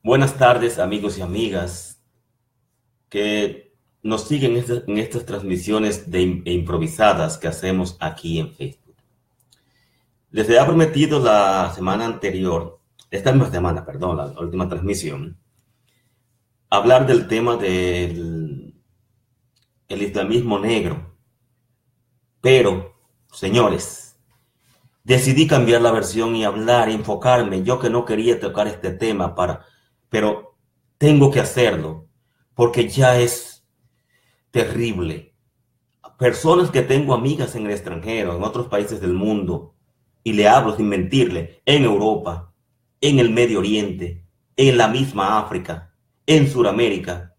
Buenas tardes, amigos y amigas que nos siguen en estas transmisiones improvisadas que hacemos aquí en Facebook. Les había prometido la semana anterior, esta misma semana, perdón, la última transmisión, hablar del tema del el islamismo negro. Pero, señores, decidí cambiar la versión y hablar, enfocarme. Yo que no quería tocar este tema pero tengo que hacerlo porque ya es terrible. Personas que tengo amigas en el extranjero, en otros países del mundo, y le hablo sin mentirle, en Europa, en el Medio Oriente, en la misma África, en Sudamérica,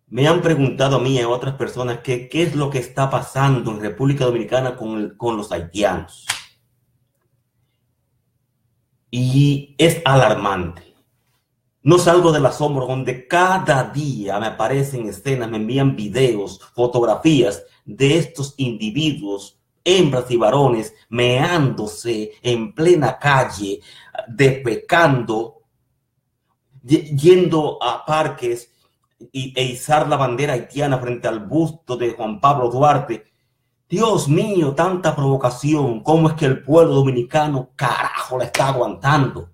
me han preguntado a mí y a otras personas qué es lo que está pasando en República Dominicana con los haitianos. Y es alarmante. No salgo del asombro donde cada día me aparecen escenas, me envían videos, fotografías de estos individuos, hembras y varones, meándose en plena calle, defecando, yendo a parques e izar la bandera haitiana frente al busto de Juan Pablo Duarte. Dios mío, tanta provocación. ¿Cómo es que el pueblo dominicano, carajo, la está aguantando?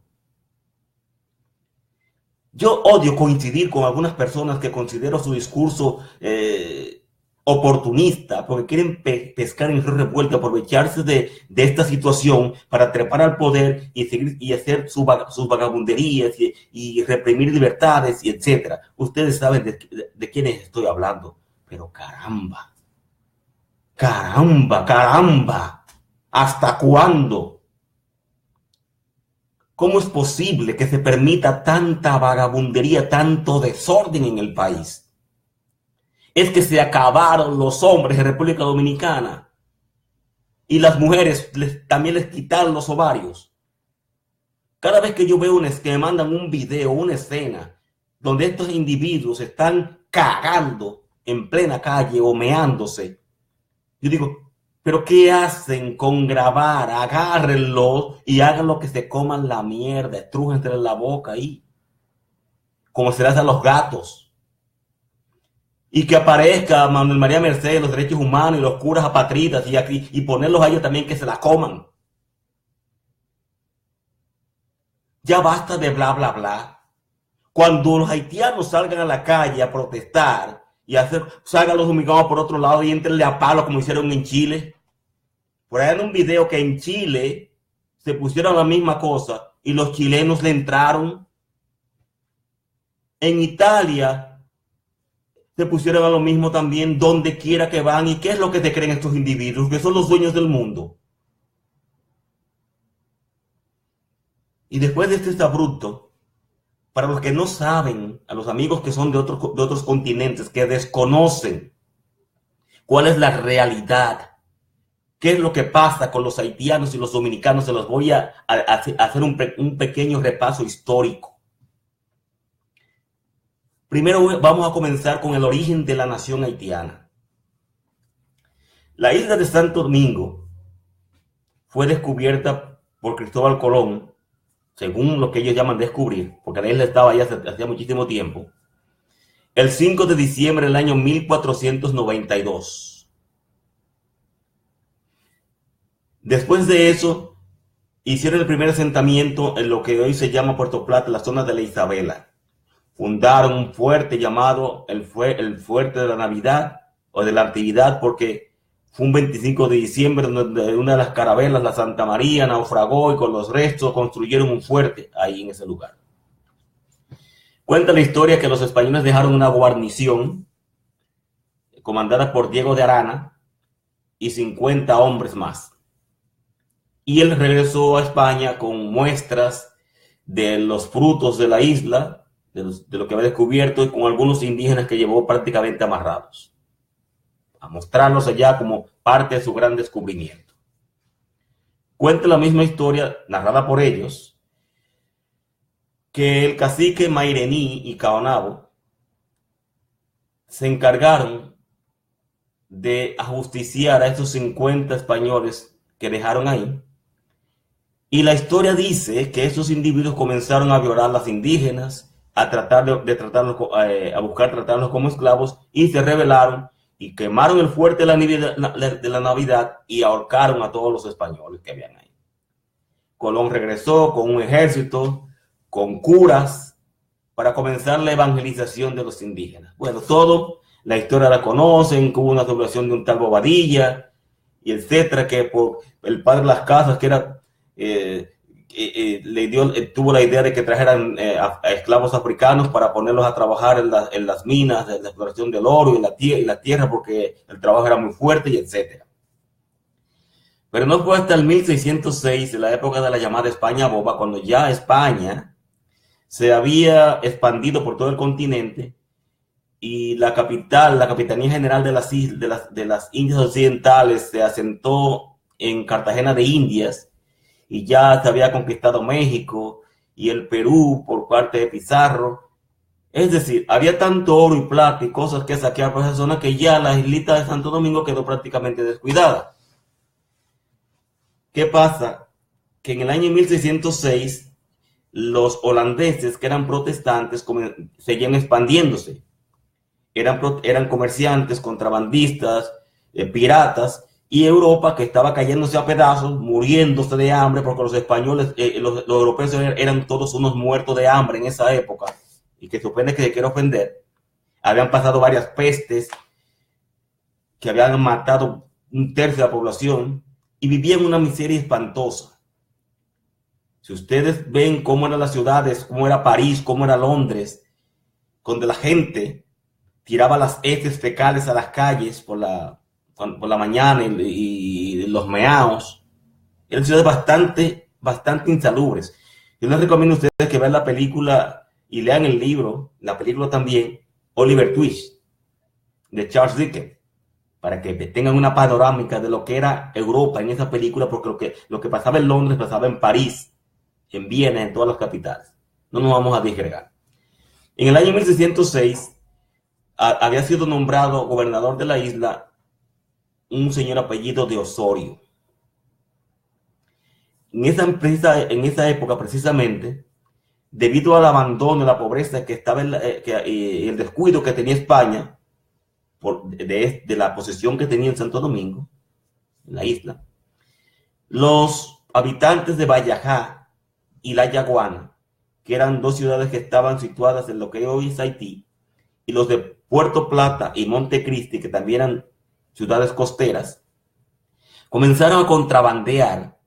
Yo odio coincidir con algunas personas que considero su discurso oportunista, porque quieren pescar en río revuelto, aprovecharse de esta situación para trepar al poder y seguir y hacer sus vagabunderías y reprimir libertades y etcétera. Ustedes saben de quiénes estoy hablando, pero caramba, caramba, caramba, ¿hasta cuándo? ¿Cómo es posible que se permita tanta vagabundería, tanto desorden en el país? Es que se acabaron los hombres en República Dominicana y las mujeres también les quitaron los ovarios. Cada vez que yo veo que me mandan un video, una escena, donde estos individuos están cagando en plena calle o meándose, yo digo, ¿pero qué hacen con grabar? Agárrenlo y háganlo que se coman la mierda, estrújensela en la boca ahí, como se le hace a los gatos. Y que aparezca Manuel María Mercedes, los derechos humanos y los curas apatridas y ponerlos a ellos también que se la coman. Ya basta de bla, bla, bla. Cuando los haitianos salgan a la calle a protestar y salgan los dominicanos por otro lado y entrenle a palo como hicieron en Chile. Por ahí en un video que en Chile se pusieron la misma cosa y los chilenos le entraron. En Italia se pusieron a lo mismo también donde quiera que van. ¿Y qué es lo que te creen estos individuos? Que son los dueños del mundo. Y después de este abrupto, para los que no saben, a los amigos que son de otros continentes, que desconocen cuál es la realidad, qué es lo que pasa con los haitianos y los dominicanos, se los voy a hacer un pequeño repaso histórico. Primero vamos a comenzar con el origen de la nación haitiana. La isla de Santo Domingo fue descubierta por Cristóbal Colón, según lo que ellos llaman descubrir, porque la isla estaba ahí hacía muchísimo tiempo, el 5 de diciembre del año 1492. Después de eso, hicieron el primer asentamiento en lo que hoy se llama Puerto Plata, la zona de la Isabela. Fundaron un fuerte llamado el Fuerte de la Navidad o de la Natividad, porque fue un 25 de diciembre donde una de las carabelas, la Santa María, naufragó y con los restos construyeron un fuerte ahí en ese lugar. Cuenta la historia que los españoles dejaron una guarnición comandada por Diego de Arana y 50 hombres más. Y él regresó a España con muestras de los frutos de la isla, de lo que había descubierto, y con algunos indígenas que llevó prácticamente amarrados, a mostrarlos allá como parte de su gran descubrimiento. Cuenta la misma historia, narrada por ellos, que el cacique Mairení y Caonabo se encargaron de ajusticiar a estos 50 españoles que dejaron ahí Y la historia dice que estos individuos comenzaron a violar a las indígenas, a tratar tratarlos, a buscar tratarlos como esclavos, y se rebelaron y quemaron el fuerte de la Navidad y ahorcaron a todos los españoles que habían ahí. Colón regresó con un ejército, con curas, para comenzar la evangelización de los indígenas. Bueno, todo, la historia la conocen, que hubo una doblación de un tal Bobadilla, y etcétera, que por el padre de las casas, que era, tuvo la idea de que trajeran a esclavos africanos para ponerlos a trabajar en las minas de la exploración del oro y la tierra, porque el trabajo era muy fuerte, y etcétera. Pero no fue hasta el 1606, en la época de la llamada España Boba, cuando ya España se había expandido por todo el continente y la Capitanía General de las Indias Occidentales se asentó en Cartagena de Indias, y ya se había conquistado México y el Perú por parte de Pizarro. Es decir, había tanto oro y plata y cosas que saquear por esa zona que ya la islita de Santo Domingo quedó prácticamente descuidada. ¿Qué pasa? Que en el año 1606 los holandeses, que eran protestantes, seguían expandiéndose. Eran comerciantes, contrabandistas, piratas, y Europa, que estaba cayéndose a pedazos, muriéndose de hambre, porque los españoles, los europeos eran todos unos muertos de hambre en esa época, y que se ofende que se quiere ofender. Habían pasado varias pestes que habían matado un tercio de la población, y vivían una miseria espantosa. Si ustedes ven cómo eran las ciudades, cómo era París, cómo era Londres, donde la gente tiraba las heces fecales a las calles por la mañana y los meaos, eran ciudades bastante insalubres. Yo les recomiendo a ustedes que vean la película y lean el libro, la película también, Oliver Twist, de Charles Dickens, para que tengan una panorámica de lo que era Europa en esa película, porque lo que pasaba en Londres pasaba en París, en Viena, en todas las capitales. No nos vamos a disgregar. En el año 1606 había sido nombrado gobernador de la isla un señor apellido de Osorio. En esa época, precisamente, debido al abandono y la pobreza que estaba el descuido que tenía España, de la posesión que tenía en Santo Domingo, en la isla, los habitantes de Vallajá y La Yaguana, que eran dos ciudades que estaban situadas en lo que hoy es Haití, y los de Puerto Plata y Montecristi, que también eran ciudades costeras, comenzaron a contrabandear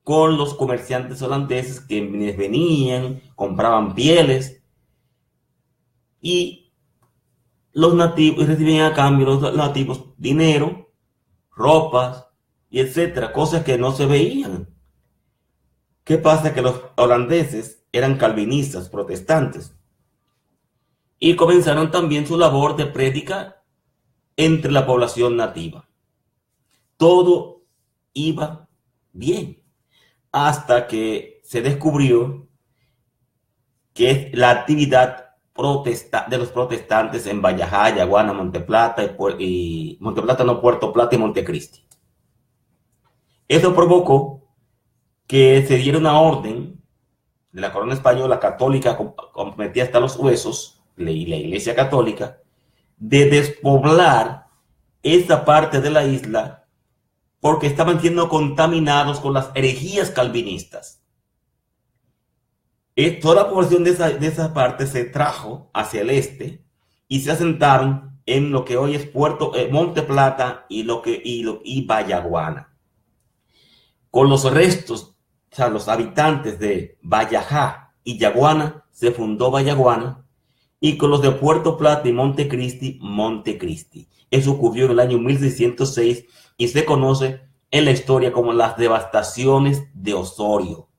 con los comerciantes holandeses que venían, compraban pieles, y los nativos recibían a cambio los nativos dinero, ropas y etcétera, cosas que no se veían. ¿Qué pasa? Que los holandeses eran calvinistas, protestantes, y comenzaron también su labor de prédica entre la población nativa. Todo iba bien, hasta que se descubrió que la actividad de los protestantes en Vallajá, Yaguana, Monteplata y Puerto Plata y Montecristi. Eso provocó que se diera una orden de la corona española católica, comprometida hasta los huesos, y la Iglesia Católica, de despoblar esa parte de la isla porque estaban siendo contaminados con las herejías calvinistas. Toda la población de esa parte se trajo hacia el este y se asentaron en lo que hoy es Monteplata y Vallaguana. Con los restos, o sea, los habitantes de Vallajá y Yaguana, se fundó Vallaguana, y con los de Puerto Plata y Montecristi, Montecristi. Eso ocurrió en el año 1606 y se conoce en la historia como las devastaciones de Osorio.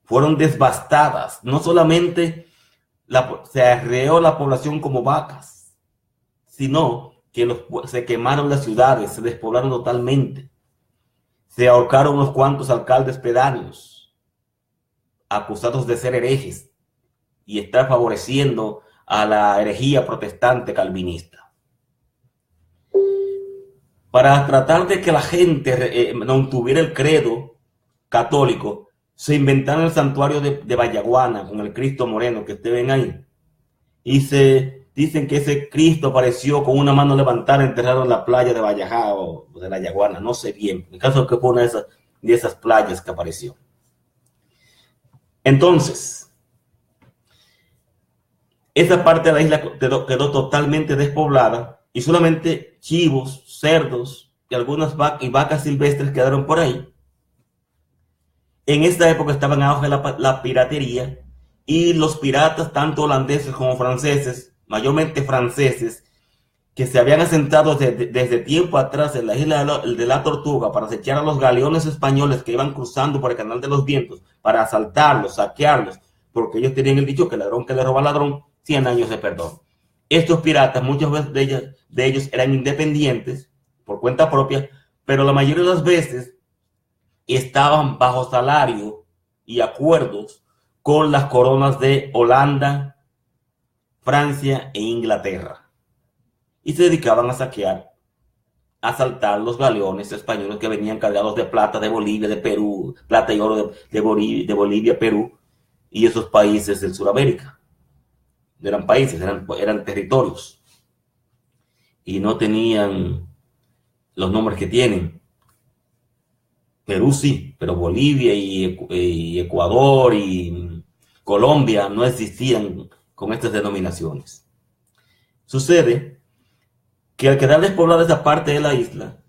Fueron devastadas, no solamente se arreó la población como vacas, sino que se quemaron las ciudades, se despoblaron totalmente. Se ahorcaron unos cuantos alcaldes pedáneos, acusados de ser herejes y estar favoreciendo a la herejía protestante calvinista. Para tratar de que la gente no tuviera el credo católico, se inventaron el santuario de Vallaguana con el Cristo Moreno que ustedes ven ahí. Y se dicen que ese Cristo apareció con una mano levantada enterrado en la playa de Vallajá o de la Yaguana, no sé bien. El caso es que fue una de esas playas que apareció. Entonces, esa parte de la isla quedó totalmente despoblada y solamente chivos, cerdos y algunas vacas silvestres quedaron por ahí. En esta época estaba en auge la piratería y los piratas, tanto holandeses como franceses, mayormente franceses, que se habían asentado desde tiempo atrás en la isla de la Tortuga para acechar a los galeones españoles que iban cruzando por el Canal de los Vientos para asaltarlos, saquearlos, porque ellos tenían el dicho que ladrón que le roba al ladrón, 100 años de perdón. Estos piratas, muchas veces de ellos eran independientes por cuenta propia, pero la mayoría de las veces estaban bajo salario y acuerdos con las coronas de Holanda, Francia e Inglaterra. Y se dedicaban a saquear, a asaltar los galeones españoles que venían cargados de plata de Bolivia, de Perú, plata y oro de Bolivia, Perú y esos países del Sudamérica. No eran países, eran territorios. Y no tenían los nombres que tienen. Perú sí, pero Bolivia y Ecuador y Colombia no existían con estas denominaciones. Sucede que al quedar despoblada esa parte de la isla,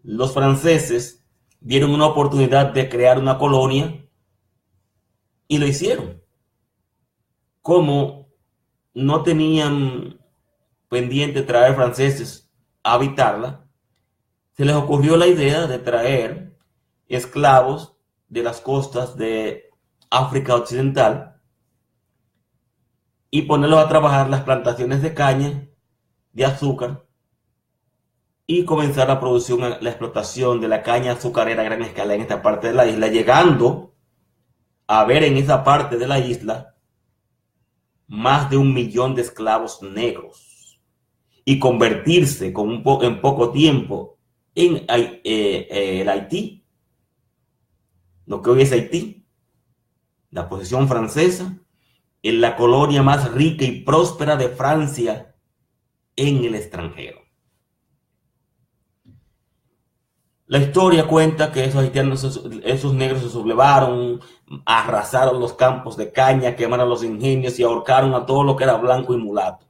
los franceses vieron una oportunidad de crear una colonia y lo hicieron. Como no tenían pendiente traer franceses a habitarla, se les ocurrió la idea de traer esclavos de las costas de África Occidental y ponerlos a trabajar las plantaciones de caña, de azúcar, y comenzar la producción, la explotación de la caña azucarera a gran escala en esta parte de la isla, llegando a ver en esa parte de la isla más de 1 millón de esclavos negros y convertirse en poco tiempo en el Haití, lo que hoy es Haití, la posesión francesa, en la colonia más rica y próspera de Francia en el extranjero. La historia cuenta que esos haitianos, esos negros se sublevaron, arrasaron los campos de caña, quemaron los ingenios y ahorcaron a todo lo que era blanco y mulato.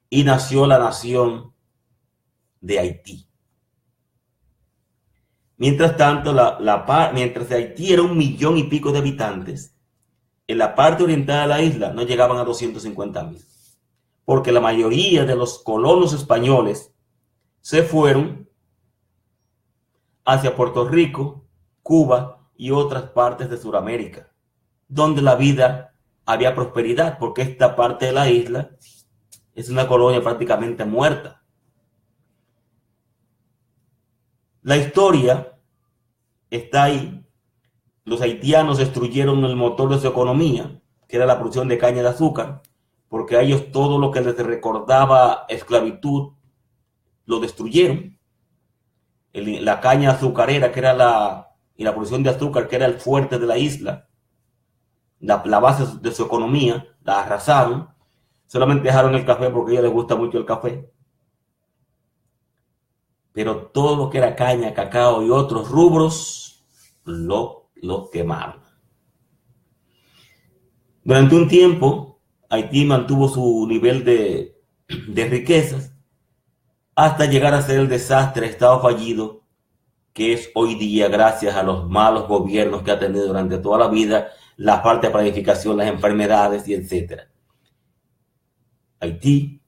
Y nació la nación de Haití. Mientras tanto, mientras Haití era 1 millón y pico de habitantes, en la parte oriental de la isla no llegaban a 250,000, porque la mayoría de los colonos españoles se fueron hacia Puerto Rico, Cuba y otras partes de Sudamérica, donde la vida había prosperidad, porque esta parte de la isla es una colonia prácticamente muerta. La historia está ahí. Los haitianos destruyeron el motor de su economía, que era la producción de caña de azúcar, porque a ellos todo lo que les recordaba esclavitud lo destruyeron. La caña azucarera, que era y la producción de azúcar, que era el fuerte de la isla, la base de su economía, la arrasaron. Solamente dejaron el café porque a ellos les gusta mucho el café. Pero todo lo que era caña, cacao y otros rubros, lo quemaron. Durante un tiempo, Haití mantuvo su nivel de riquezas hasta llegar a ser el desastre, estado fallido, que es hoy día gracias a los malos gobiernos que ha tenido durante toda la vida, la falta de planificación, las enfermedades y etc. Haití,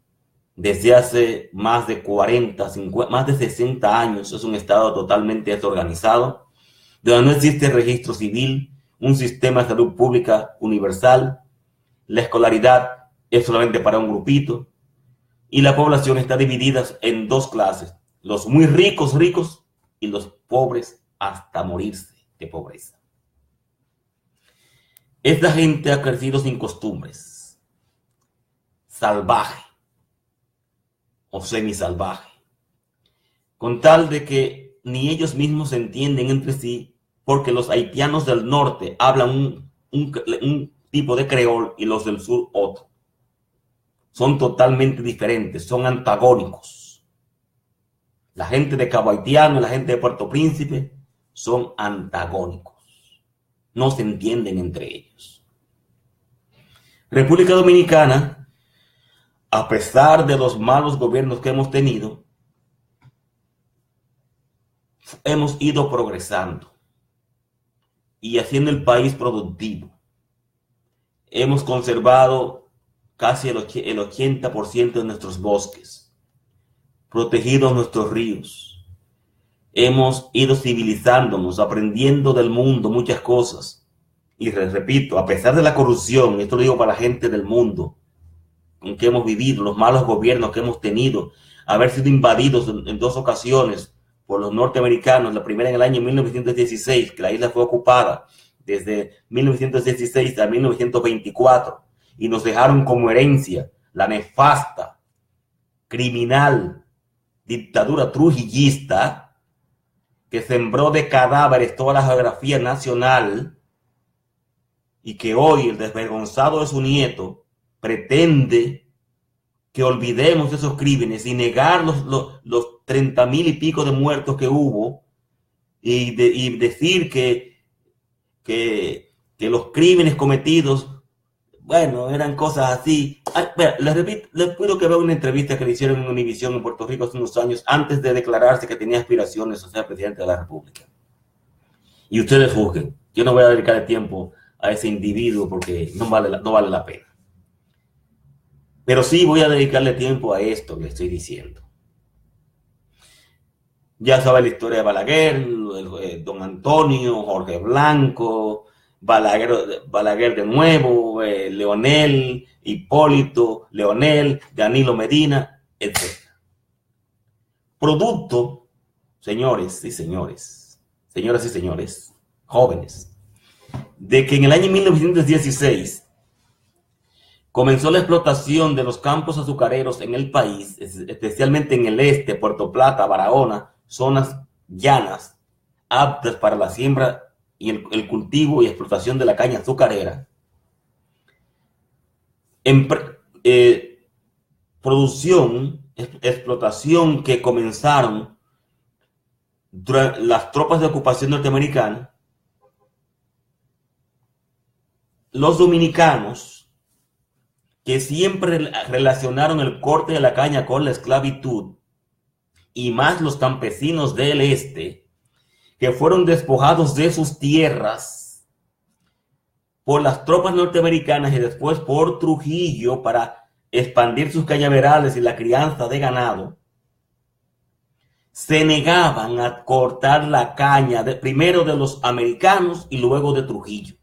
desde hace más de 40, 50, más de 60 años, es un estado totalmente desorganizado, donde no existe registro civil, un sistema de salud pública universal, la escolaridad es solamente para un grupito, y la población está dividida en 2 clases, los muy ricos y los pobres hasta morirse de pobreza. Esta gente ha crecido sin costumbres, salvaje o semisalvaje, con tal de que ni ellos mismos se entienden entre sí, porque los haitianos del norte hablan un tipo de creol y los del sur otro. Son totalmente diferentes, son antagónicos. La gente de Cabo Haitiano y la gente de Puerto Príncipe son antagónicos. No se entienden entre ellos. República Dominicana, a pesar de los malos gobiernos que hemos tenido, hemos ido progresando y haciendo el país productivo. Hemos conservado casi el 80% de nuestros bosques, protegido nuestros ríos. Hemos ido civilizándonos, aprendiendo del mundo muchas cosas. Y repito, a pesar de la corrupción, esto lo digo para la gente del mundo con que hemos vivido, los malos gobiernos que hemos tenido, haber sido invadidos en 2 ocasiones por los norteamericanos, la primera en el año 1916, que la isla fue ocupada desde 1916 a 1924, y nos dejaron como herencia la nefasta, criminal dictadura trujillista que sembró de cadáveres toda la geografía nacional, y que hoy el desvergonzado de su nieto pretende que olvidemos esos crímenes y negar los 30,000 y pico de muertos que hubo, y decir que los crímenes cometidos, bueno, eran cosas así. Les pido que vean una entrevista que le hicieron en Univisión en Puerto Rico hace unos años, antes de declararse que tenía aspiraciones a ser presidente de la República. Y ustedes juzguen. Yo no voy a dedicar el tiempo a ese individuo porque no vale la pena. Pero sí voy a dedicarle tiempo a esto que estoy diciendo. Ya sabe la historia de Balaguer, don Antonio, Jorge Blanco, Balaguer de nuevo, Leonel, Hipólito, Leonel, Danilo Medina, etc. Producto, señoras y señores, jóvenes, de que en el año 1916 comenzó la explotación de los campos azucareros en el país, especialmente en el este, Puerto Plata, Barahona, zonas llanas, aptas para la siembra y el cultivo y explotación de la caña azucarera. Explotación que comenzaron durante las tropas de ocupación norteamericana. Los dominicanos, que siempre relacionaron el corte de la caña con la esclavitud, y más los campesinos del este, que fueron despojados de sus tierras por las tropas norteamericanas y después por Trujillo para expandir sus cañaverales y la crianza de ganado, se negaban a cortar la caña primero de los americanos y luego de Trujillo.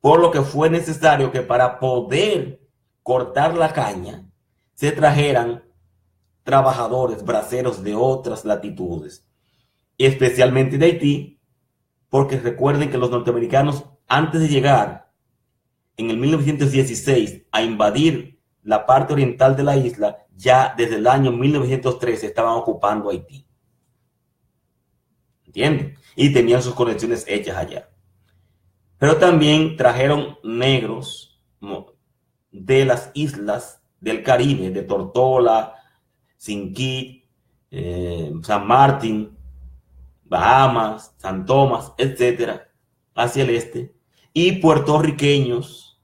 Por lo que fue necesario que para poder cortar la caña se trajeran trabajadores braceros de otras latitudes, especialmente de Haití, porque recuerden que los norteamericanos, antes de llegar en el 1916 a invadir la parte oriental de la isla, ya desde el año 1913 estaban ocupando Haití. ¿Entienden? Y tenían sus conexiones hechas allá. Pero también trajeron negros de las islas del Caribe, de Tortola, Saint Kitts, San Martín, Bahamas, San Tomás, etcétera, hacia el este, y puertorriqueños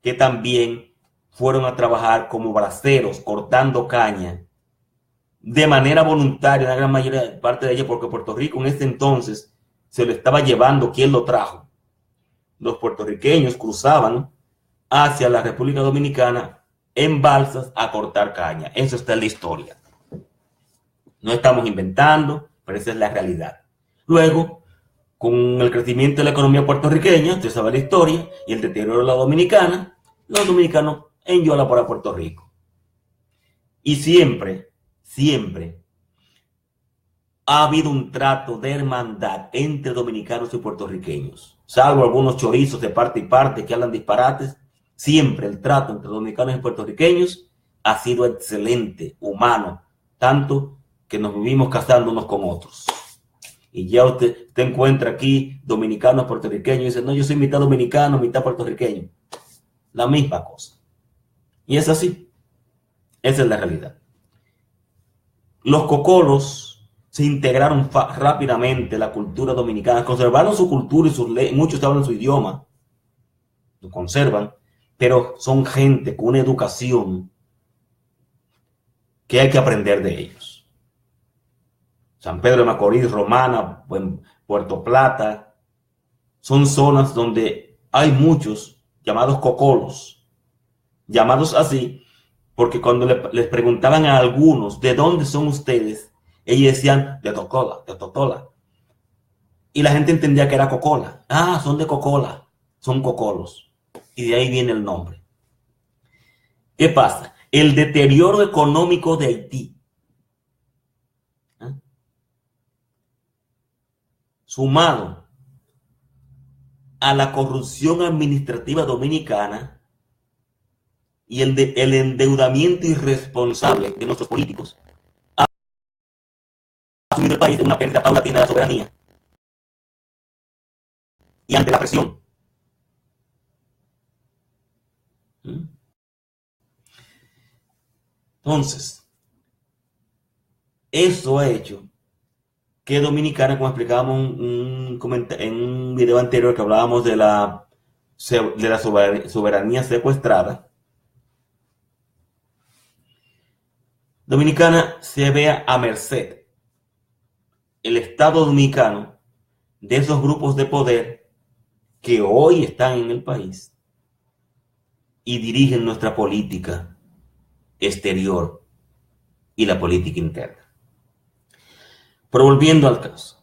que también fueron a trabajar como braceros, cortando caña, de manera voluntaria, la gran mayoría, parte de ellos, porque Puerto Rico en ese entonces se lo estaba llevando quien lo trajo. Los puertorriqueños cruzaban hacia la República Dominicana en balsas a cortar caña. Eso está en la historia. No estamos inventando, pero esa es la realidad. Luego, con el crecimiento de la economía puertorriqueña, usted sabe la historia, y el deterioro de la dominicana, los dominicanos en yola para Puerto Rico. Y siempre ha habido un trato de hermandad entre dominicanos y puertorriqueños. Salvo algunos chorizos de parte y parte que hablan disparates, siempre el trato entre dominicanos y puertorriqueños ha sido excelente, humano, tanto que nos vivimos casando unos con otros. Y ya usted encuentra aquí dominicanos, puertorriqueños, y dice, no, yo soy mitad dominicano, mitad puertorriqueño. La misma cosa. Y es así. Esa es la realidad. Los cocolos se integraron rápidamente en la cultura dominicana, conservaron su cultura y sus leyes, muchos hablan su idioma, lo conservan, pero son gente con una educación que hay que aprender de ellos. San Pedro de Macorís, Romana, Puerto Plata, son zonas donde hay muchos llamados cocolos, llamados así, porque cuando les preguntaban a algunos de dónde son ustedes, ellos decían de Tocola, de Totola. Y la gente entendía que era cocola. Ah, son de Cocola, son cocolos. Y de ahí viene el nombre. ¿Qué pasa? El deterioro económico de Haití, sumado a la corrupción administrativa dominicana y el endeudamiento irresponsable de nuestros políticos, ha asumido el país en una pérdida paulatina de la soberanía. Y ante la presión. Entonces, eso ha hecho que Dominicana, como explicábamos en un video anterior que hablábamos de la soberanía secuestrada, Dominicana se vea a merced, el Estado dominicano, de esos grupos de poder que hoy están en el país y dirigen nuestra política exterior y la política interna. Pero volviendo al caso,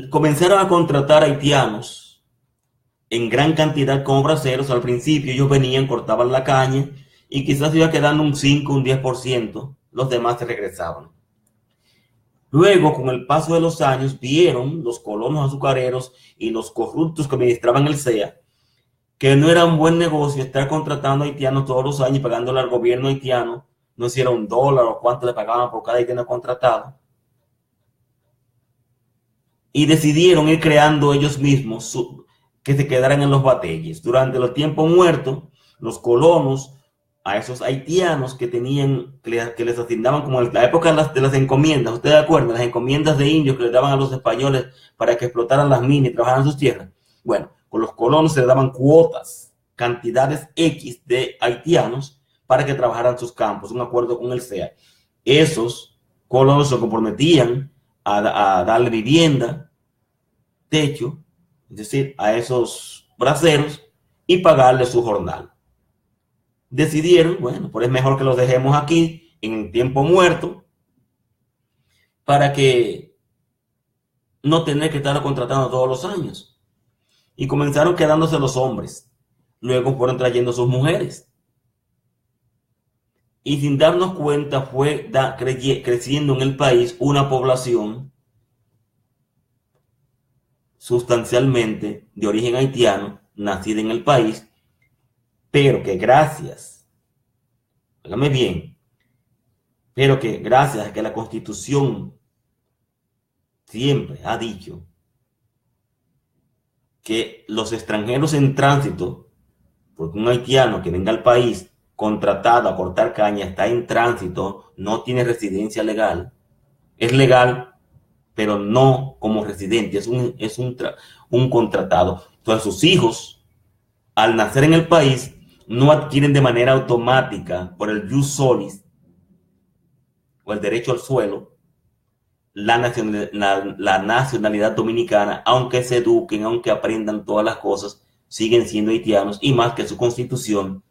comenzaron a contratar haitianos en gran cantidad como braceros. Al principio ellos venían, cortaban la caña y quizás iba quedando un 5, un 10%, los demás se regresaban. Luego, con el paso de los años, vieron los colonos azucareros y los corruptos que administraban el CEA que no era un buen negocio estar contratando haitianos todos los años y pagándole al gobierno haitiano, no si era $1 o cuánto le pagaban por cada haitiano contratado. Y decidieron ir creando ellos mismos que se quedaran en los batalles. Durante los tiempos muertos, los colonos, a esos haitianos que tenían, que les asignaban como en la época de las encomiendas, ¿ustedes se acuerdan? Las encomiendas de indios que les daban a los españoles para que explotaran las minas y trabajaran sus tierras. Bueno, con los colonos se les daban cuotas, cantidades X de haitianos para que trabajaran sus campos, un acuerdo con el CEA. Esos colonos se comprometían a darle vivienda, techo, es decir, a esos braceros y pagarle su jornal. Decidieron, bueno, pues es mejor que los dejemos aquí en tiempo muerto para que no tener que estar contratando todos los años. Y comenzaron quedándose los hombres. Luego fueron trayendo sus mujeres. Y sin darnos cuenta fue creciendo en el país una población sustancialmente de origen haitiano, nacida en el país, pero que gracias, óigame bien, pero que gracias a que la Constitución siempre ha dicho que los extranjeros en tránsito, porque un haitiano que venga al país contratado a cortar caña está en tránsito, no tiene residencia legal, es legal, pero no como residente, es un contratado. Entonces sus hijos, al nacer en el país, no adquieren de manera automática por el jus solis o el derecho al suelo la nacionalidad dominicana, aunque se eduquen, aunque aprendan todas las cosas, siguen siendo haitianos, y más que su constitución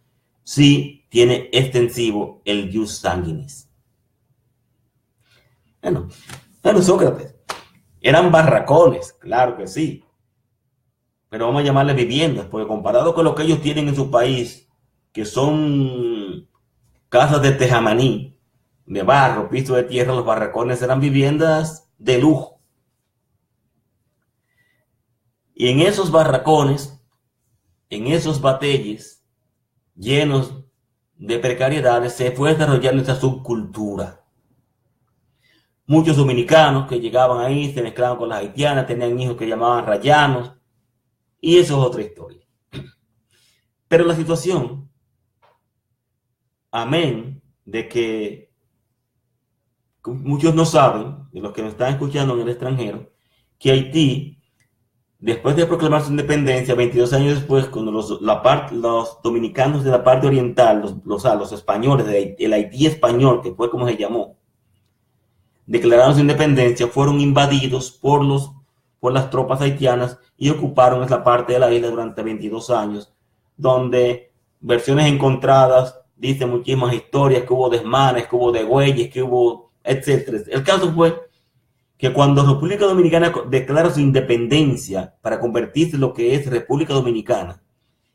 sí tiene extensivo el jus sanguinis. Bueno, Sócrates, eran barracones, claro que sí, pero vamos a llamarle viviendas, porque comparado con lo que ellos tienen en su país, que son casas de tejamaní, de barro, piso de tierra, los barracones eran viviendas de lujo. Y en esos barracones, en esos batalles llenos de precariedades, se fue desarrollando esa subcultura Muchos dominicanos que llegaban ahí se mezclaban con las haitianas, tenían hijos que llamaban rayanos, y eso es otra historia. Pero la situación, amén, de que muchos no saben, de los que nos están escuchando en el extranjero, que Haití, después de proclamar su independencia, 22 años después, cuando los dominicanos de la parte oriental, los españoles, el Haití español, que fue como se llamó, declararon su independencia, fueron invadidos por las tropas haitianas y ocuparon esa parte de la isla durante 22 años, donde versiones encontradas dicen muchísimas historias, que hubo desmanes, que hubo degüelles, que hubo, etc. El caso fue que cuando República Dominicana declara su independencia para convertirse en lo que es República Dominicana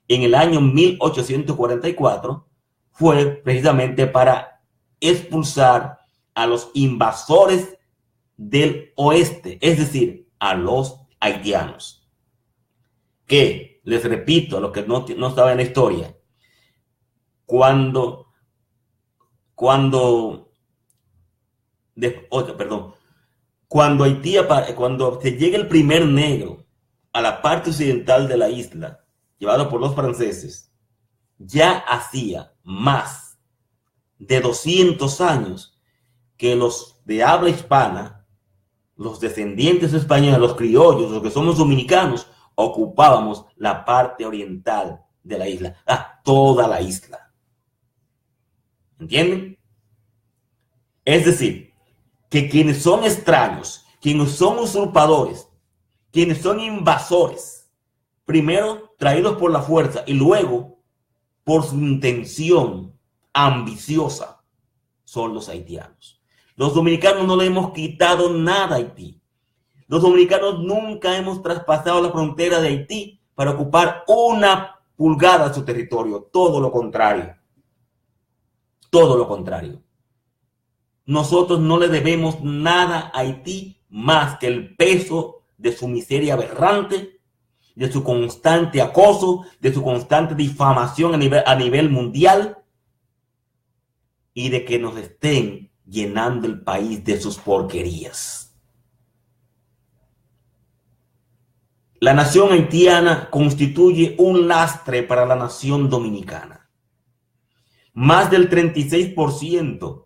en el año 1844, fue precisamente para expulsar a los invasores del oeste, es decir, a los haitianos. Que, les repito, a los que no saben la historia, cuando se llega el primer negro a la parte occidental de la isla, llevado por los franceses, ya hacía más de 200 años que los de habla hispana, los descendientes españoles, los criollos, los que somos dominicanos, ocupábamos la parte oriental de la isla, toda la isla. ¿Entienden? Es decir, que quienes son extraños, quienes son usurpadores, quienes son invasores, primero traídos por la fuerza y luego por su intención ambiciosa, son los haitianos. Los dominicanos no le hemos quitado nada a Haití. Los dominicanos nunca hemos traspasado la frontera de Haití para ocupar una pulgada de su territorio. Todo lo contrario. Todo lo contrario. Nosotros no le debemos nada a Haití más que el peso de su miseria aberrante, de su constante acoso, de su constante difamación a nivel mundial y de que nos estén llenando el país de sus porquerías. La nación haitiana constituye un lastre para la nación dominicana. Más del 36%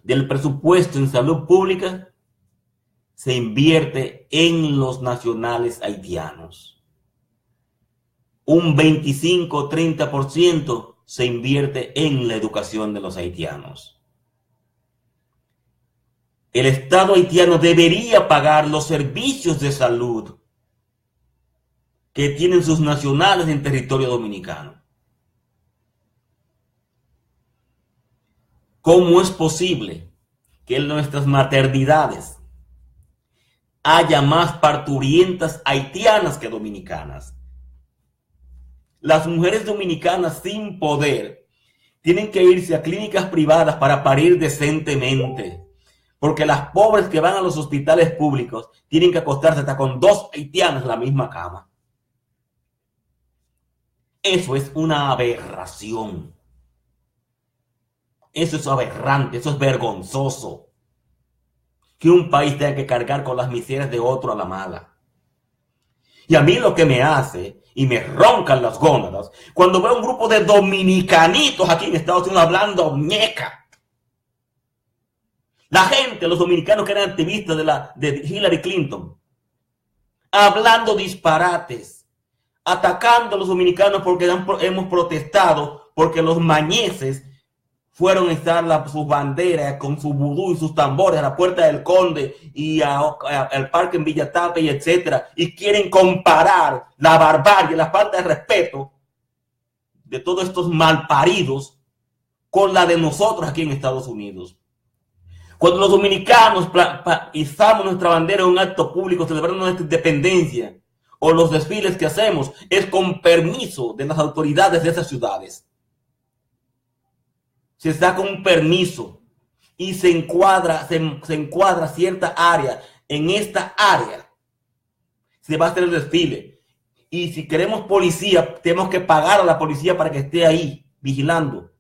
del presupuesto en salud pública se invierte en los nacionales haitianos. Un 25-30% se invierte en la educación de los haitianos. El Estado haitiano debería pagar los servicios de salud que tienen sus nacionales en territorio dominicano. ¿Cómo es posible que en nuestras maternidades haya más parturientas haitianas que dominicanas? Las mujeres dominicanas sin poder tienen que irse a clínicas privadas para parir decentemente, porque las pobres que van a los hospitales públicos tienen que acostarse hasta con 2 haitianos en la misma cama. Eso es una aberración. Eso es aberrante, eso es vergonzoso. Que un país tenga que cargar con las miserias de otro a la mala. Y a mí lo que me hace, y me roncan las gónadas, cuando veo un grupo de dominicanitos aquí en Estados Unidos hablando ñeca. La gente, los dominicanos que eran activistas de Hillary Clinton, hablando disparates, atacando a los dominicanos porque hemos protestado, porque los mañeses fueron a izar sus banderas con su vudú y sus tambores a la Puerta del Conde y al parque en Villatapa y etcétera, y quieren comparar la barbarie, la falta de respeto de todos estos malparidos con la de nosotros aquí en Estados Unidos. Cuando los dominicanos izamos nuestra bandera en un acto público celebrando nuestra independencia, o los desfiles que hacemos, es con permiso de las autoridades de esas ciudades. Se saca un permiso y se encuadra cierta área. En esta área se va a hacer el desfile. Y si queremos policía, tenemos que pagar a la policía para que esté ahí vigilando.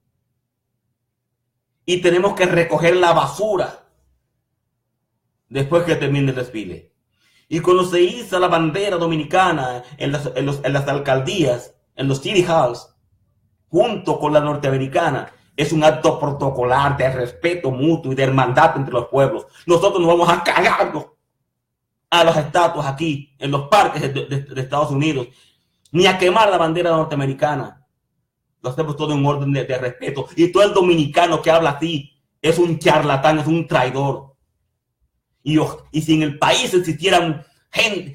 Y tenemos que recoger la basura después que termine el desfile. Y cuando se iza la bandera dominicana en las alcaldías, en los city halls, junto con la norteamericana, es un acto protocolar de respeto mutuo y de hermandad entre los pueblos. Nosotros nos vamos a cagarnos a las estatuas aquí, en los parques de Estados Unidos, ni a quemar la bandera norteamericana. Lo hacemos todo en orden de respeto. Y todo el dominicano que habla así es un charlatán, es un traidor. Y si en el país existiera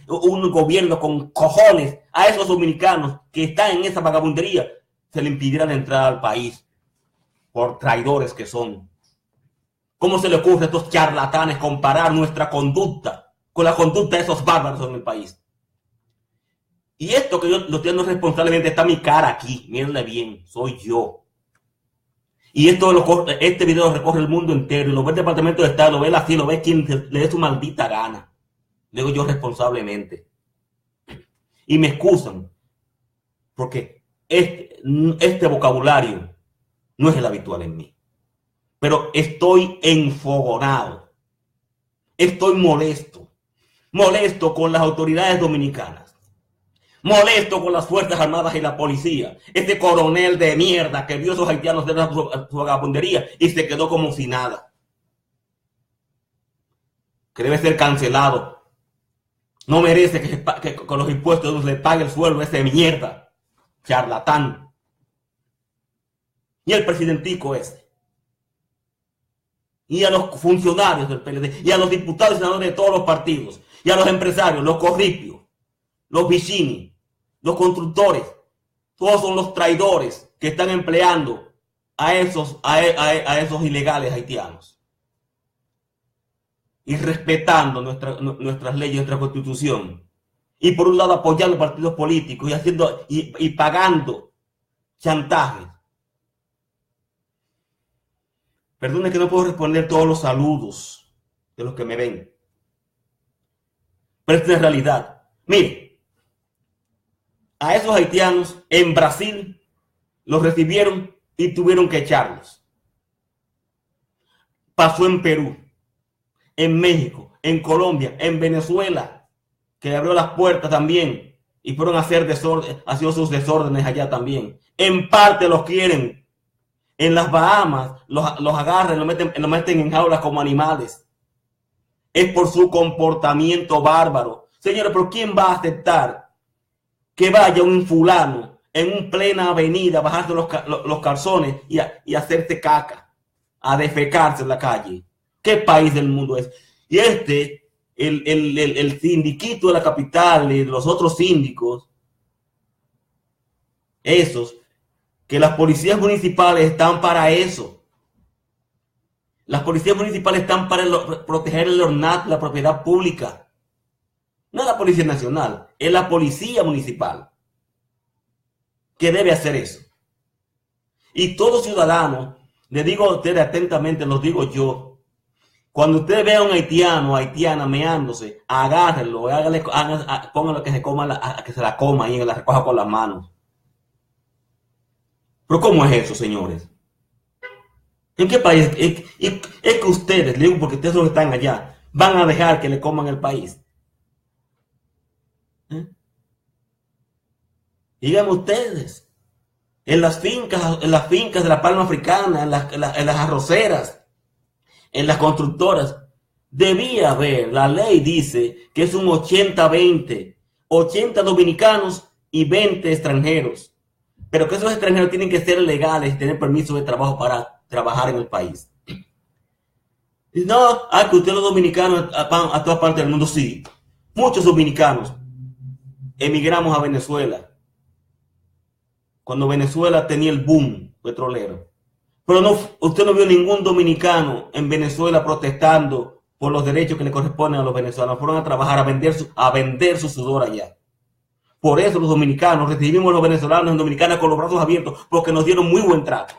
un gobierno con cojones a esos dominicanos que están en esa vagabundería, se le impidiera la entrada al país por traidores que son. ¿Cómo se le ocurre a estos charlatanes comparar nuestra conducta con la conducta de esos bárbaros en el país? Y esto que yo lo tengo responsablemente, está mi cara aquí, mírenle bien, soy yo. Y este video recorre el mundo entero, y lo ve el Departamento de Estado, lo ve la CIA, lo ve quien le dé su maldita gana. Lo digo yo responsablemente. Y me excusan, porque este vocabulario no es el habitual en mí. Pero estoy enfogonado. Estoy molesto. Molesto con las autoridades dominicanas. Molesto con las Fuerzas Armadas y la policía. Este coronel de mierda que vio a esos haitianos de su vagabundería y se quedó como si nada. Que debe ser cancelado. No merece que con los impuestos le pague el sueldo a ese mierda. Charlatán. Y el presidentico ese. Y a los funcionarios del PLD. Y a los diputados y senadores de todos los partidos. Y a los empresarios, los corripios, los vicini, los constructores. Todos son los traidores que están empleando a esos ilegales haitianos. Y respetando nuestras leyes, nuestra constitución. Y por un lado apoyando partidos políticos y pagando chantajes. Perdone que no puedo responder todos los saludos de los que me ven. Pero esta es la realidad. Mire, a esos haitianos en Brasil los recibieron y tuvieron que echarlos. Pasó en Perú, en México, en Colombia, en Venezuela, que abrió las puertas también y fueron a hacer sus desórdenes allá también. En parte los quieren. En las Bahamas los agarran, los meten en jaulas como animales. Es por su comportamiento bárbaro. Señores, ¿pero quién va a aceptar que vaya un fulano en una plena avenida a bajarse los calzones y hacerse caca, a defecarse en la calle? ¿Qué país del mundo es? Y el sindiquito de la capital y los otros síndicos, esos, que las policías municipales están para eso. Las policías municipales están para proteger el ornato, la propiedad pública. No es la Policía Nacional, es la Policía Municipal que debe hacer eso. Y todo ciudadano, le digo a ustedes atentamente, los digo yo, cuando usted vea a un haitiano o haitiana meándose, agárrenlo, pónganlo que se coma, que se la coma y la recoja con las manos. Pero ¿cómo es eso, señores? ¿En qué país? Es que ustedes, le digo porque ustedes son los que están allá, van a dejar que le coman el país. Díganme ustedes, en las fincas de la palma africana, en las arroceras, en las constructoras, debía haber, la ley dice que es un 80-20, 80 dominicanos y 20 extranjeros. Pero que esos extranjeros tienen que ser legales y tener permiso de trabajo para trabajar en el país. Y no, que ustedes los dominicanos van a todas partes del mundo. Sí, muchos dominicanos emigramos a Venezuela cuando Venezuela tenía el boom petrolero. Pero usted no vio ningún dominicano en Venezuela protestando por los derechos que le corresponden a los venezolanos. Fueron a trabajar, a vender su sudor allá. Por eso los dominicanos recibimos a los venezolanos en Dominicana con los brazos abiertos, porque nos dieron muy buen trato.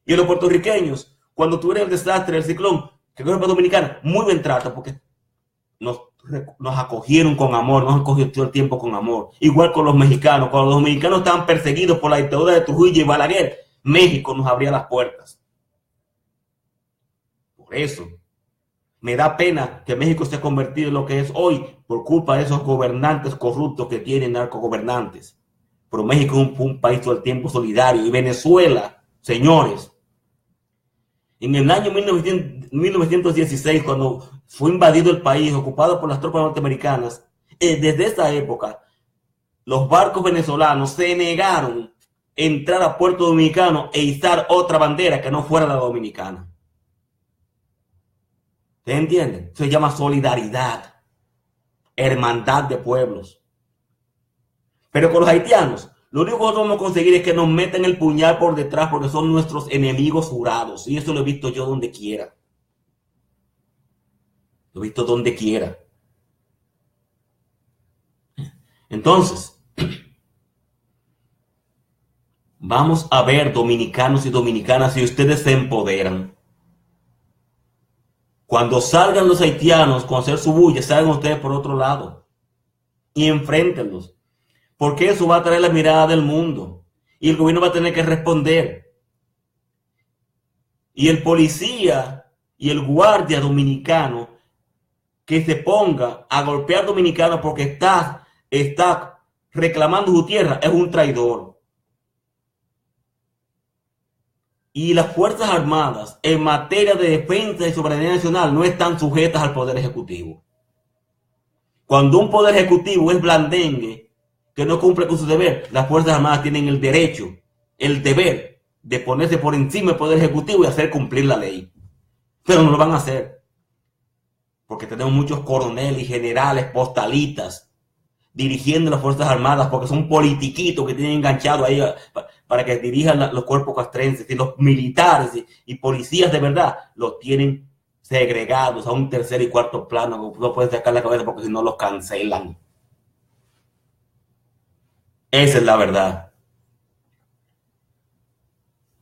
Y los puertorriqueños, cuando tuvieron el desastre, el ciclón, que fueron para Dominicana, muy buen trato, porque nos acogieron con amor, nos acogieron todo el tiempo con amor. Igual con los mexicanos, cuando los dominicanos estaban perseguidos por la dictadura de Trujillo y Balaguer, México nos abría las puertas. Por eso, Me da pena que México se ha convertido en lo que es hoy por culpa de esos gobernantes corruptos que tienen narcogobernantes. Pero México es un país todo el tiempo solidario. Y Venezuela, señores, en el año 1916, cuando fue invadido el país, ocupado por las tropas norteamericanas, desde esa época, los barcos venezolanos se negaron a entrar a Puerto Dominicano e izar otra bandera que no fuera la dominicana. ¿Ustedes entienden? Se llama solidaridad, hermandad de pueblos. Pero con los haitianos, lo único que vamos a conseguir es que nos metan el puñal por detrás porque son nuestros enemigos jurados. Y eso lo he visto yo donde quiera. Lo he visto donde quiera. Entonces, vamos a ver, dominicanos y dominicanas, si ustedes se empoderan. Cuando salgan los haitianos con hacer su bulla, salgan ustedes por otro lado y enfréntenlos. Porque eso va a traer la mirada del mundo y el gobierno va a tener que responder. Y el policía y el guardia dominicano que se ponga a golpear dominicanos porque está reclamando su tierra es un traidor. Y las Fuerzas Armadas en materia de defensa y soberanía nacional no están sujetas al Poder Ejecutivo. Cuando un Poder Ejecutivo es blandengue, que no cumple con su deber, las Fuerzas Armadas tienen el derecho, el deber de ponerse por encima del Poder Ejecutivo y hacer cumplir la ley. Pero no lo van a hacer. Porque tenemos muchos coroneles y generales postalitas dirigiendo las Fuerzas Armadas porque son politiquitos que tienen enganchado ahí para que dirijan los cuerpos castrenses. Y los militares y policías de verdad los tienen segregados a un tercer y cuarto plano. No pueden sacar la cabeza porque si no los cancelan. Esa es la verdad.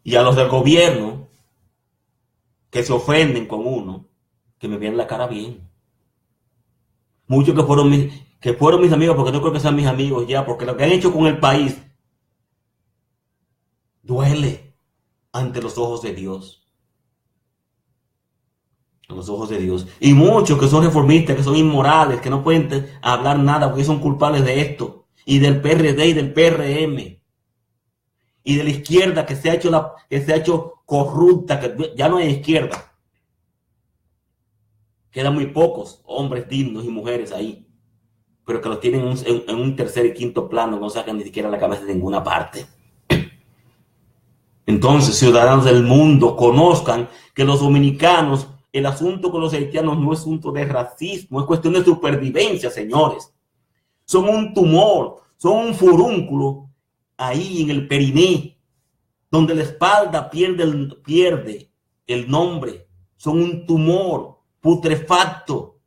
Y a los del gobierno que se ofenden con uno, que me vean la cara bien. Muchos que fueron mis amigos, porque no creo que sean mis amigos ya, porque lo que han hecho con el país duele ante los ojos de Dios. A los ojos de Dios. Y muchos que son reformistas, que son inmorales, que no pueden hablar nada porque son culpables de esto. Y del PRD y del PRM. Y de la izquierda que se ha hecho corrupta, que ya no hay izquierda. Quedan muy pocos hombres dignos y mujeres ahí, pero que los tienen en un tercer y quinto plano, no sacan ni siquiera la cabeza de ninguna parte. Entonces, ciudadanos del mundo, conozcan que los dominicanos, el asunto con los haitianos no es asunto de racismo, es cuestión de supervivencia, señores. Son un tumor, son un furúnculo ahí en el periné, donde la espalda pierde el nombre. Son un tumor putrefacto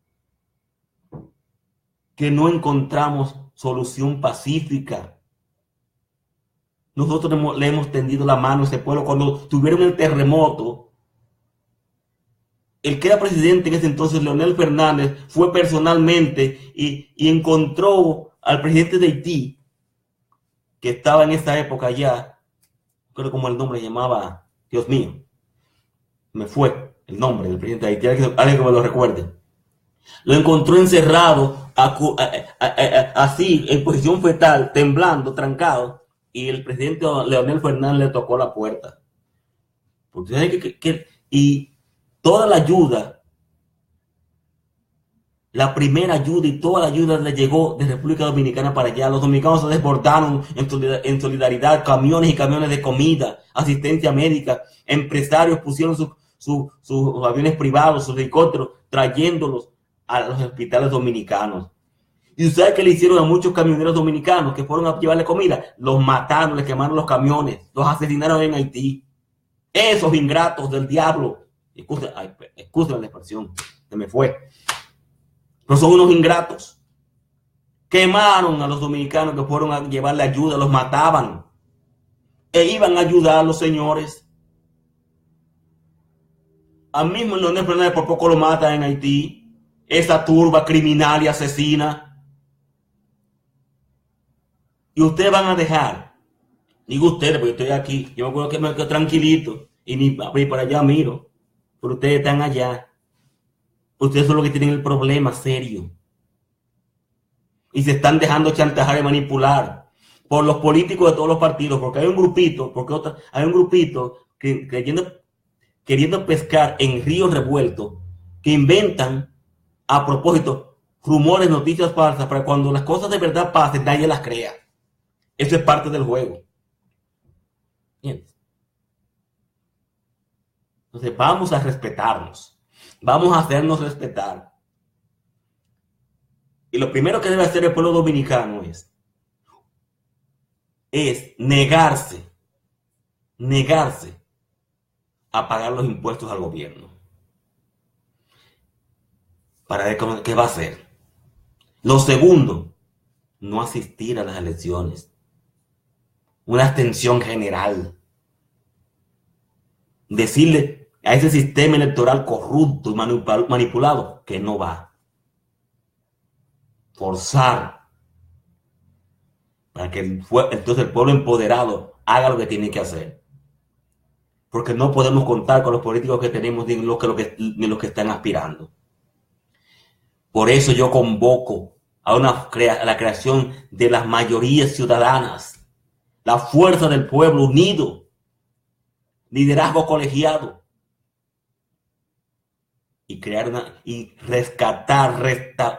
que no encontramos solución pacífica. Nosotros le hemos tendido la mano a ese pueblo. Cuando tuvieron el terremoto, el que era presidente en ese entonces, Leonel Fernández, fue personalmente y encontró al presidente de Haití, que estaba en esa época ya, creo como el nombre llamaba, Dios mío, me fue el nombre del presidente de Haití, alguien que me lo recuerde. Lo encontró encerrado, así, en posición fetal, temblando, trancado, y el presidente Leonel Fernández le tocó la puerta. Porque y toda la ayuda, la primera ayuda y toda la ayuda le llegó de República Dominicana para allá. Los dominicanos se desbordaron en solidaridad, camiones y camiones de comida, asistencia médica, empresarios pusieron sus aviones privados, sus helicópteros, trayéndolos a los hospitales dominicanos. ¿Y ustedes qué le hicieron a muchos camioneros dominicanos que fueron a llevarle comida? Los mataron, les quemaron los camiones, los asesinaron en Haití. Esos ingratos del diablo. Excusen la expresión, se me fue. Pero son unos ingratos. Quemaron a los dominicanos que fueron a llevarle ayuda, los mataban. E iban a ayudar a los señores. Al mismo Leonel Fernández por poco lo matan en Haití. Esa turba criminal y asesina. Y ustedes van a dejar. Digo ustedes, porque yo estoy aquí. Yo me acuerdo que me quedo tranquilito. Y ni para allá miro. Pero ustedes están allá. Ustedes son los que tienen el problema serio. Y se están dejando chantajear y manipular por los políticos de todos los partidos, porque hay un grupito, hay un grupito que queriendo pescar en ríos revueltos, que inventan a propósito rumores, noticias falsas, para cuando las cosas de verdad pasen, nadie las crea. Eso es parte del juego. ¿Entiendes? Entonces vamos a respetarnos, vamos a hacernos respetar. Y lo primero que debe hacer el pueblo dominicano es negarse a pagar los impuestos al gobierno. Para ver qué va a hacer. Lo segundo, no asistir a las elecciones. Una abstención general. Decirle a ese sistema electoral corrupto y manipulado que no va. Forzar para que entonces el pueblo empoderado haga lo que tiene que hacer. Porque no podemos contar con los políticos que tenemos ni los que están aspirando. Por eso yo convoco a la creación de las mayorías ciudadanas, la fuerza del pueblo unido, liderazgo colegiado, y crear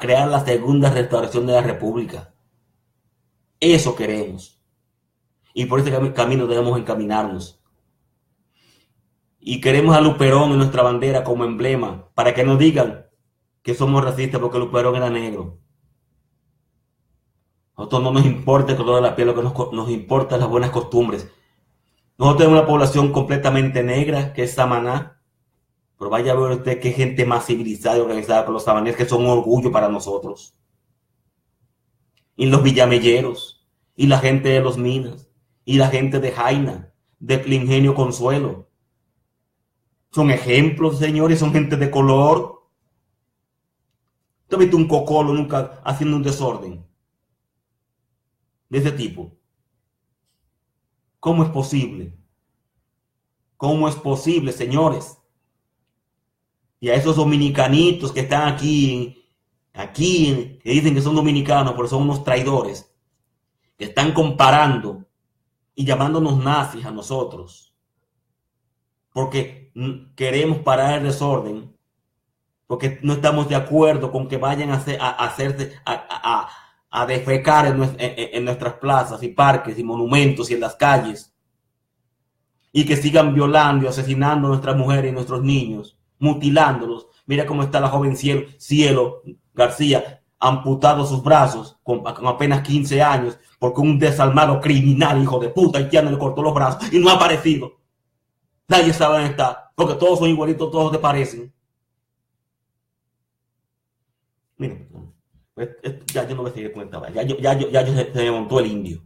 crear la segunda restauración de la República. Eso queremos. Y por ese camino debemos encaminarnos. Y queremos a Luperón en nuestra bandera como emblema, para que nos digan que somos racistas porque Luperón era negro. A nosotros no nos importa el color de la piel, lo que nos importa es las buenas costumbres. Nosotros tenemos una población completamente negra, que es Samaná, pero vaya a ver usted qué gente más civilizada y organizada con los samaneses, que son un orgullo para nosotros. Y los villamelleros, y la gente de Los Minas, y la gente de Jaina, del Ingenio Consuelo. Son ejemplos, señores, son gente de color. ¿Tú has visto un cocolo nunca haciendo un desorden de ese tipo? ¿Cómo es posible? ¿Cómo es posible, señores? Y a esos dominicanitos que están aquí, que dicen que son dominicanos, pero son unos traidores, que están comparando y llamándonos nazis a nosotros, porque queremos parar el desorden, porque no estamos de acuerdo con que vayan a defecar en nuestras plazas y parques y monumentos y en las calles, y que sigan violando y asesinando a nuestras mujeres y nuestros niños, mutilándolos. Mira cómo está la joven Cielo García, amputado sus brazos con apenas 15 años, porque un desalmado criminal, hijo de puta, haitiano, le cortó los brazos y no ha aparecido. Nadie sabe dónde está, porque todos son igualitos, todos te parecen. Miren, ya yo no voy a seguir con esta. Ya se me montó el indio.